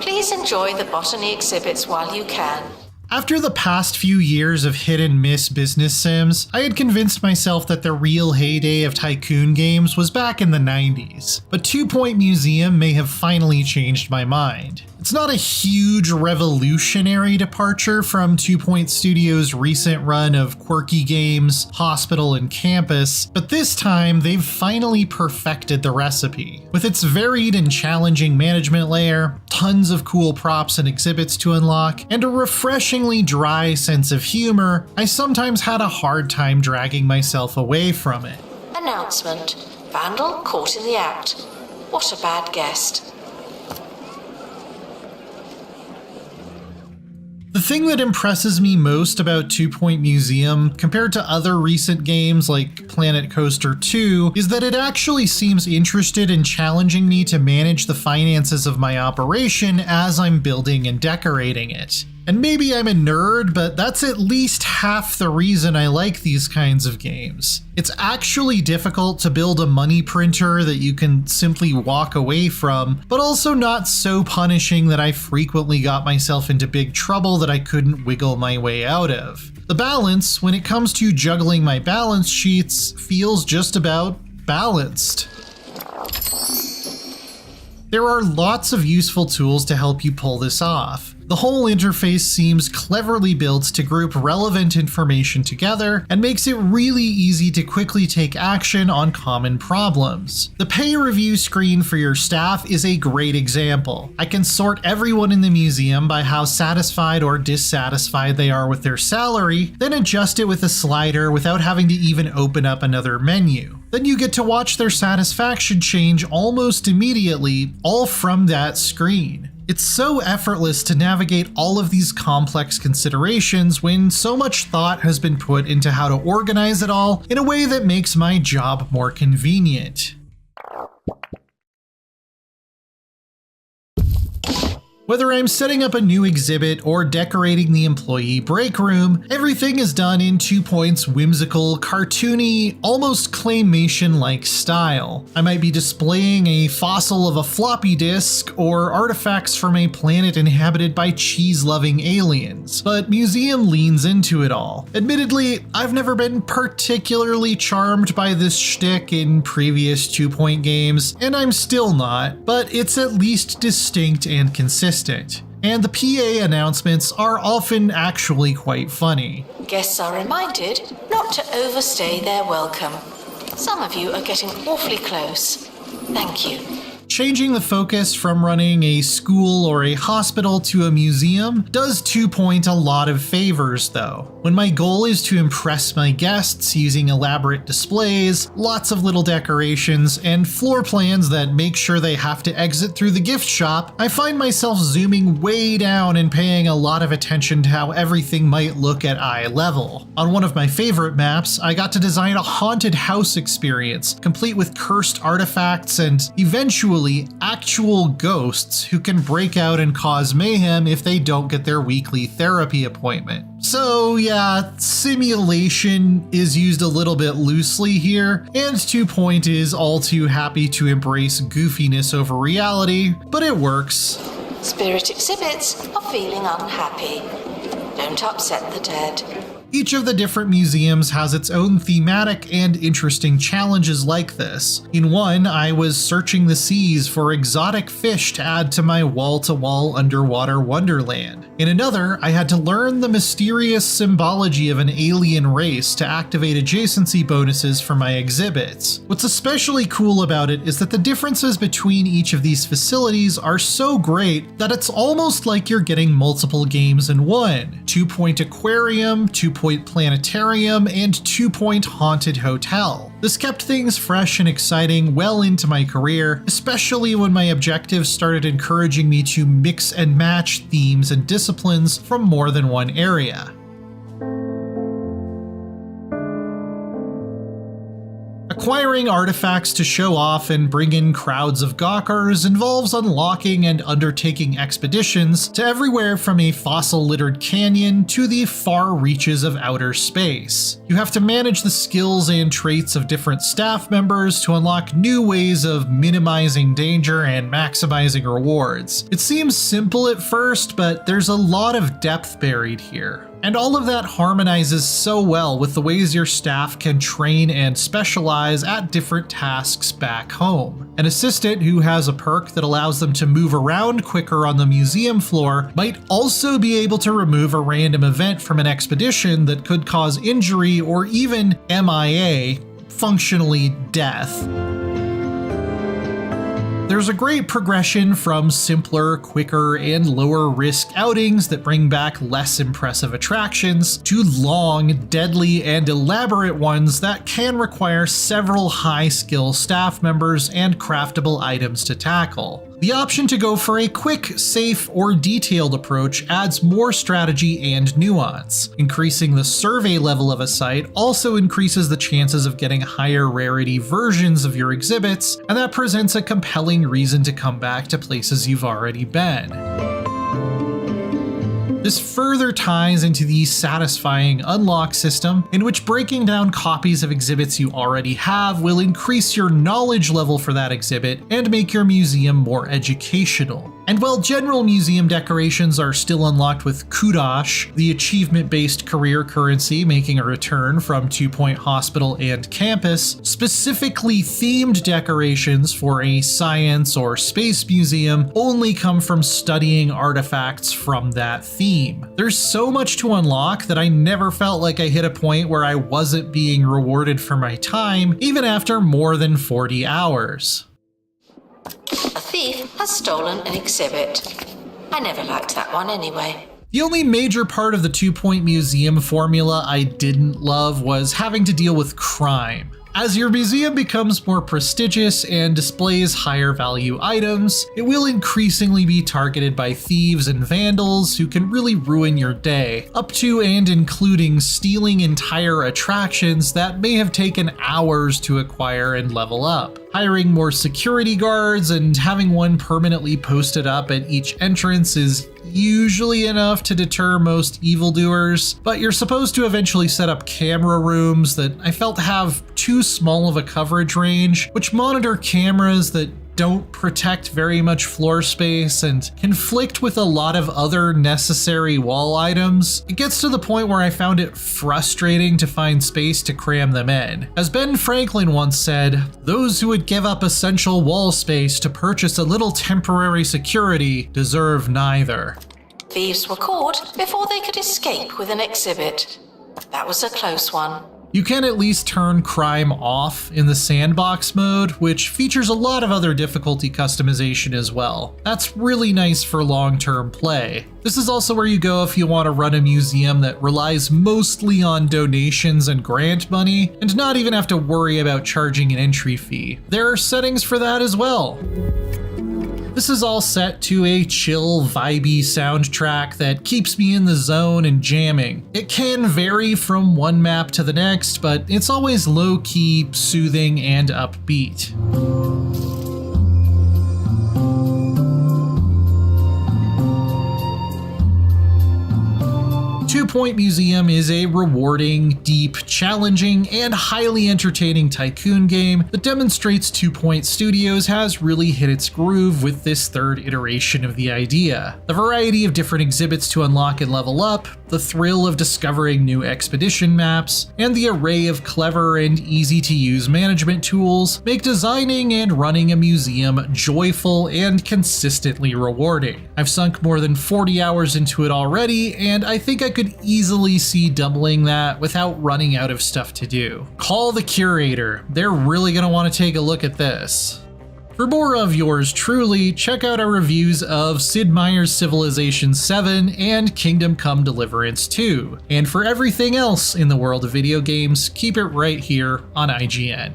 Please enjoy the botany exhibits while you can. After the past few years of hit and miss business sims, I had convinced myself that the real heyday of tycoon games was back in the 90s, but 2 Point Museum may have finally changed my mind. It's not a huge revolutionary departure from 2 Point Studios' recent run of quirky games, Hospital and Campus, but this time they've finally perfected the recipe. With its varied and challenging management layer, tons of cool props and exhibits to unlock, and a refreshingly dry sense of humor, I sometimes had a hard time dragging myself away from it. Announcement. Vandal caught in the act. What a bad guest. The thing that impresses me most about 2 Point Museum, compared to other recent games like Planet Coaster 2, is that it actually seems interested in challenging me to manage the finances of my operation as I'm building and decorating it. And maybe I'm a nerd, but that's at least half the reason I like these kinds of games. It's actually difficult to build a money printer that you can simply walk away from, but also not so punishing that I frequently got myself into big trouble that I couldn't wiggle my way out of. The balance, when it comes to juggling my balance sheets, feels just about balanced. There are lots of useful tools to help you pull this off. The whole interface seems cleverly built to group relevant information together and makes it really easy to quickly take action on common problems. The pay review screen for your staff is a great example. I can sort everyone in the museum by how satisfied or dissatisfied they are with their salary, then adjust it with a slider without having to even open up another menu. Then you get to watch their satisfaction change almost immediately, all from that screen. It's so effortless to navigate all of these complex considerations when so much thought has been put into how to organize it all in a way that makes my job more convenient. Whether I'm setting up a new exhibit or decorating the employee break room, everything is done in 2 Point's whimsical, cartoony, almost claymation-like style. I might be displaying a fossil of a floppy disk or artifacts from a planet inhabited by cheese-loving aliens, but Museum leans into it all. Admittedly, I've never been particularly charmed by this shtick in previous 2 Point games, and I'm still not, but it's at least distinct and consistent. And the PA announcements are often actually quite funny. Guests are reminded not to overstay their welcome. Some of you are getting awfully close. Thank you. Changing the focus from running a school or a hospital to a museum does 2 Point a lot of favors though. When my goal is to impress my guests using elaborate displays, lots of little decorations, and floor plans that make sure they have to exit through the gift shop, I find myself zooming way down and paying a lot of attention to how everything might look at eye level. On one of my favorite maps, I got to design a haunted house experience, complete with cursed artifacts and eventually actual ghosts who can break out and cause mayhem if they don't get their weekly therapy appointment. So yeah, simulation is used a little bit loosely here, and 2 Point is all too happy to embrace goofiness over reality, but it works. Spirit exhibits are feeling unhappy. Don't upset the dead. Each of the different museums has its own thematic and interesting challenges like this. In one, I was searching the seas for exotic fish to add to my wall-to-wall underwater wonderland. In another, I had to learn the mysterious symbology of an alien race to activate adjacency bonuses for my exhibits. What's especially cool about it is that the differences between each of these facilities are so great that it's almost like you're getting multiple games in one. 2 Point Aquarium, 2 Point Planetarium, and 2 Point Haunted Hotel. This kept things fresh and exciting well into my career, especially when my objectives started encouraging me to mix and match themes and disciplines from more than one area. A Acquiring artifacts to show off and bring in crowds of gawkers involves unlocking and undertaking expeditions to everywhere from a fossil-littered canyon to the far reaches of outer space. You have to manage the skills and traits of different staff members to unlock new ways of minimizing danger and maximizing rewards. It seems simple at first, but there's a lot of depth buried here. And all of that harmonizes so well with the ways your staff can train and specialize at different tasks back home. An assistant who has a perk that allows them to move around quicker on the museum floor might also be able to remove a random event from an expedition that could cause injury or even MIA, functionally death. There's a great progression from simpler, quicker, and lower risk outings that bring back less impressive attractions to long, deadly, and elaborate ones that can require several high skill staff members and craftable items to tackle. The option to go for a quick, safe, or detailed approach adds more strategy and nuance. Increasing the survey level of a site also increases the chances of getting higher rarity versions of your exhibits, and that presents a compelling reason to come back to places you've already been. This further ties into the satisfying unlock system, in which breaking down copies of exhibits you already have will increase your knowledge level for that exhibit and make your museum more educational. And while general museum decorations are still unlocked with Kudosh, the achievement-based career currency making a return from 2 Point Hospital and Campus, specifically themed decorations for a science or space museum only come from studying artifacts from that theme. There's so much to unlock that I never felt like I hit a point where I wasn't being rewarded for my time, even after more than 40 hours. A thief has stolen an exhibit. I never liked that one anyway. The only major part of the 2 Point Museum formula I didn't love was having to deal with crime. As your museum becomes more prestigious and displays higher value items, it will increasingly be targeted by thieves and vandals who can really ruin your day, up to and including stealing entire attractions that may have taken hours to acquire and level up. Hiring more security guards and having one permanently posted up at each entrance is usually enough to deter most evildoers, but you're supposed to eventually set up camera rooms that I felt have too small of a coverage range, which monitor cameras that don't protect very much floor space and conflict with a lot of other necessary wall items. It gets to the point where I found it frustrating to find space to cram them in. As Ben Franklin once said, "Those who would give up essential wall space to purchase a little temporary security deserve neither." Thieves were caught before they could escape with an exhibit. That was a close one. You can at least turn crime off in the sandbox mode, which features a lot of other difficulty customization as well. That's really nice for long-term play. This is also where you go if you want to run a museum that relies mostly on donations and grant money, and not even have to worry about charging an entry fee. There are settings for that as well. This is all set to a chill, vibey soundtrack that keeps me in the zone and jamming. It can vary from one map to the next, but it's always low-key, soothing, and upbeat. 2 Point Museum is a rewarding, deep, challenging, and highly entertaining tycoon game that demonstrates 2 Point Studios has really hit its groove with this third iteration of the idea. The variety of different exhibits to unlock and level up, the thrill of discovering new expedition maps, and the array of clever and easy-to-use management tools make designing and running a museum joyful and consistently rewarding. I've sunk more than 40 hours into it already, and I think I could easily see doubling that without running out of stuff to do. Call the curator, they're really gonna want to take a look at this. For more of yours truly, check out our reviews of Sid Meier's Civilization 7 and Kingdom Come Deliverance 2. And for everything else in the world of video games, keep it right here on IGN.